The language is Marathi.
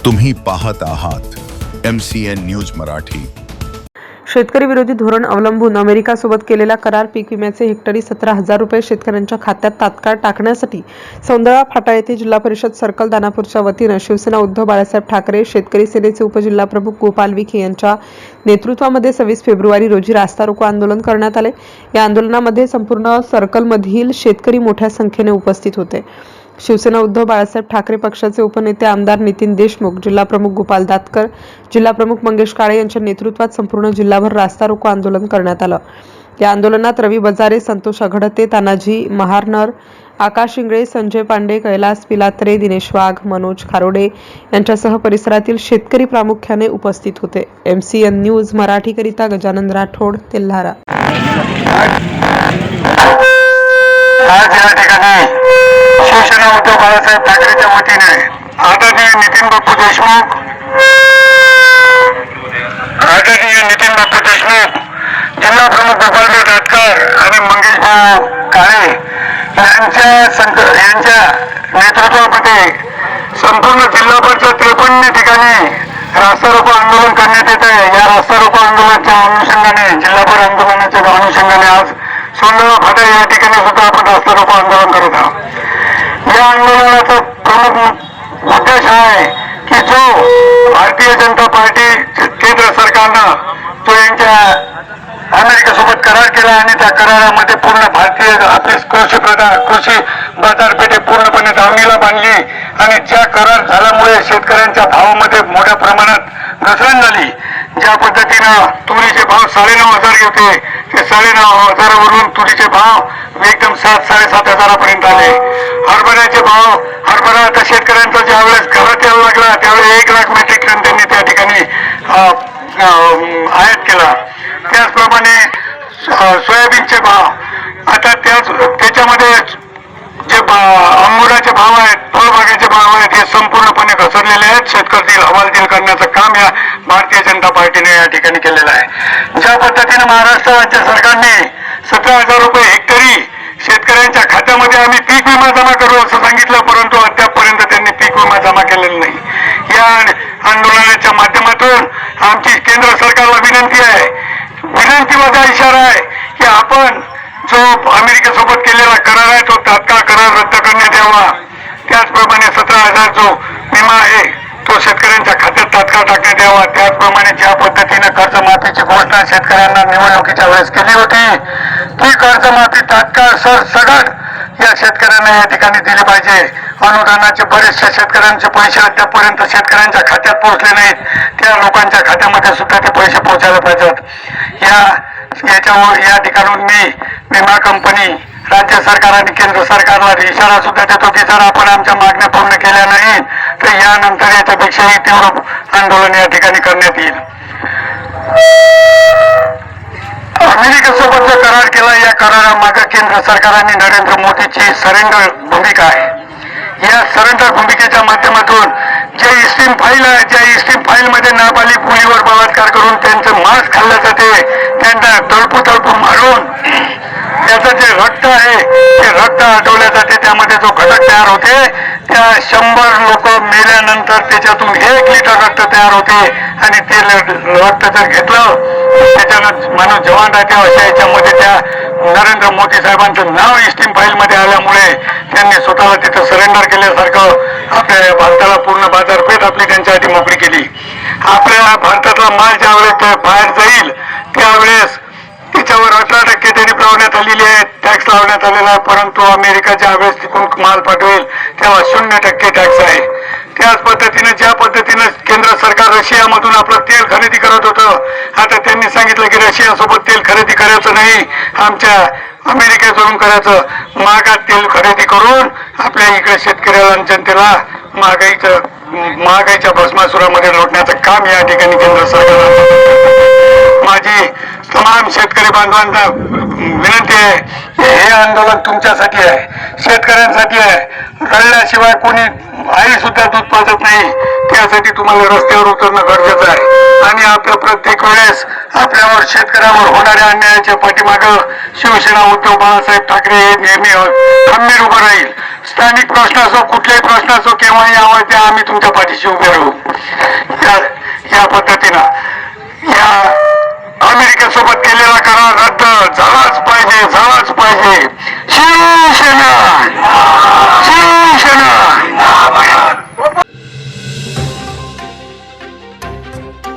तुम्ही पाहत आहात MCN न्यूज मराठी। शेतकरी विरोधी धोरण अवलंबून अमेरिकासोबत केलेला करार पीक विम्याचे हेक्टरी 17,000 रुपये शेतकऱ्यांच्या खात्यात तात्काळ टाकण्यासाठी सौंदळा फाटा येथे जिल्हा परिषद सर्कल दानापूरच्या वतीने शिवसेना उद्धव बाळासाहेब ठाकरे शेतकरी सेनेचे उपजिल्हाप्रमुख गोपाल विखे यांच्या नेतृत्वामध्ये 26 फेब्रुवारी रोजी रास्ता रोको आंदोलन करण्यात आले। या आंदोलनामध्ये संपूर्ण सर्कलमधील शेतकरी मोठ्या संख्येने उपस्थित होते। शिवसेना उद्धव बाळासाहेब ठाकरे पक्षाचे उपनेते आमदार नितीन देशमुख, जिल्हाप्रमुख गोपाल दातकर, जिल्हाप्रमुख मंगेश काळे यांच्या नेतृत्वात संपूर्ण जिल्हाभर रास्ता रोको आंदोलन करण्यात आलं। या आंदोलनात रवी बजारे, संतोष अघडते, तानाजी महारनर, आकाश इंगळे, संजय पांडे, कैलास पिलात्रे, दिनेश वाघ, मनोज खारोडे यांच्यासह परिसरातील शेतकरी प्रामुख्याने उपस्थित होते। MCN न्यूज मराठीकरिता गजानन राठोड, तेल्हारा। शिवसेना उद्धव बाळासाहेब ठाकरेच्या वतीने आदरणीय नितीन बापू देशमुख, जिल्हा प्रमुख गोपालभाऊ दातकर आणि मंगेश काळे यांच्या नेतृत्वामध्ये संपूर्ण जिल्हाभरच्या 53 ठिकाणी रास्ता रोको आंदोलन करण्यात येत आहे। या रास्ता रोको आंदोलनाच्या अनुषंगाने, जिल्हाभर आंदोलनाच्या अनुषंगाने आज सौंदळा फाटा या ठिकाणी सुद्धा आपण रास्ता रोको आंदोलन करत आहोत। या आंदोलनाचा प्रमुख उद्देश आहे की जो भारतीय जनता पार्टी केंद्र सरकारनं तो यांच्या अमेरिकेसोबत करार केला आणि त्या करारामध्ये पूर्ण भारतीय आपली कृषी बाजारपेठे पूर्णपणे दावणीला बांधली आणि ज्या करार झाल्यामुळे शेतकऱ्यांच्या भावामध्ये मोठ्या प्रमाणात घसरण झाली। ज्या पद्धतीनं तुरीचे भाव 9,500 होते ते 9,500 वरून तुरीचे भाव एकदम 7-7,500 हजारापर्यंत आले। हरभऱ्याचे भाव, हरभरा आता शेतकऱ्यांचा ज्यावेळेस घरात यायला लागला त्यावेळेस 1 लाख मेट्रिक टन त्यांनी त्या ठिकाणी आयात केला। त्याचप्रमाणे सोयाबीनचे भाव आता त्याच्यामध्ये जे अंगुराचे भाव आहेत, फळबागाचे भाव आहेत, हे संपूर्णपणे घसरलेले आहेत। शेतकरी हवालदिल करण्याचं काम या भारतीय जनता पार्टीने या ठिकाणी केलेलं आहे। ज्या पद्धतीने महाराष्ट्र राज्य सरकारने 17,000 रुपये हेक्टरी शेतकऱ्यांच्या खात्यामध्ये आम्ही पीक विमा जमा करू असं सांगितलं, परंतु अद्यापपर्यंत त्यांनी पीक विमा जमा केलेला नाही। या आंदोलनाच्या माध्यमातून आमची केंद्र सरकारला विनंती आहे, विनंतीचा इशारा आहे की आपण जो अमेरिकेसोबत केलेला करार आहे तो तात्काळ करार रद्द करण्यात यावा। त्याचप्रमाणे 17,000 जो विमा आहे तो शेतकऱ्यांच्या खात्यात तात्काळ टाकण्यात यावा। त्याचप्रमाणे ज्या पद्धतीने कर्जमाफीची घोषणा शेतकऱ्यांना निवडणुकीच्या वेळेस केली होती ती कर्जमाफी तात्काळ सरसकट या शेतकऱ्यांना या ठिकाणी दिली पाहिजे। अनुदानाचे बरेचशे शेतकऱ्यांचे पैसे अद्यापपर्यंत शेतकऱ्यांच्या खात्यात पोहोचले नाहीत, त्या लोकांच्या खात्यामध्ये सुद्धा ते पैसे पोहोचायला पाहिजेत। याच्यावर या ठिकाणून मी विमा कंपनी, राज्य सरकार आणि केंद्र सरकारला इशारा सुद्धा देतो की जर आपण आमच्या मागण्या पूर्ण केल्या नाही तर यानंतर याच्यापेक्षाही तीव्र आंदोलन या ठिकाणी करण्यात येईल। अमेरिकेसोबत जो करार केला या करारामागे केंद्र सरकार आणि नरेंद्र मोदीची सरेंडर भूमिका आहे। या सरेंडर भूमिकेच्या माध्यमातून जे इस्टीम फाईल आहे, ज्या इस्टीम फाईल मध्ये नाबालिग मुलीवर बलात्कार करून त्यांचं मांस खाल्लं जाते, त्यांना तळपू मारून त्याचं जे रक्त आहे ते रक्त आटवले जाते, त्यामध्ये जो घटक तयार होते त्या 100 लोक मेल्यानंतर त्याच्यातून 1 लिटर रक्त तयार होते आणि ते रक्त जर घेतलं त्याच्यानं माणूस जवान राहते। अशा याच्यामध्ये त्या नरेंद्र मोदी साहेबांचं नाव इस्टीम फाईल मध्ये आल्यामुळे त्यांनी स्वतःला तिथं सरेंडर केल्यासारखं आपल्या भारताला पूर्ण बाजारपेठ आपली त्यांच्यासाठी मोकळी केली। आपल्या भारतातला माल ज्यावेळेस बाहेर जाईल त्यावेळेस त्याच्यावर 18% टॅरिफ लावण्यात आलेली आहे, टॅक्स लावण्यात आलेला आहे, परंतु अमेरिका ज्यावेळेस तिथून माल पाठवेल तेव्हा 0% टॅक्स आहे। त्याच पद्धतीने ज्या पद्धतीने केंद्र सरकार रशियामधून आपलं तेल खरेदी करत होतं, आता त्यांनी सांगितलं की रशियासोबत तेल खरेदी करायचं नाही, आमच्या अमेरिकेकडून करायचं। महागात तेल खरेदी करून आपल्या इकडे शेतकऱ्याला आणि जनतेला महागाईच्या भस्मासुरामध्ये लोटण्याचं काम या ठिकाणी केंद्र सरकार। माझी तमाम शेतकरी बांधवांना विनंती आहे की हे आंदोलन तुमच्यासाठी आहे, शेतकऱ्यांसाठी आहे। रडल्याशिवाय कोणी आई सुद्धा दूध पाजत नाही, त्यासाठी तुम्हाला रस्त्यावर उतरणं गरजेचं आहे। आणि आपल्या प्रत्येक वेळेस आपल्यावर शेतकऱ्यावर होणाऱ्या अन्यायाच्या पाठीमागं शिवसेना उद्धव बाळासाहेब ठाकरे हे नेहमी खंबीर उभं राहील। स्थानिक प्रश्न असो, कुठल्याही प्रश्न असो, केव्हाही आवाज द्या, आम्ही तुमच्या पाठीशी उभे राहू। या पद्धतीनं या अमेरिकेसोबत केलेला करार रद्द झालाच पाहिजे, झालाच पाहिजे. शिवसेना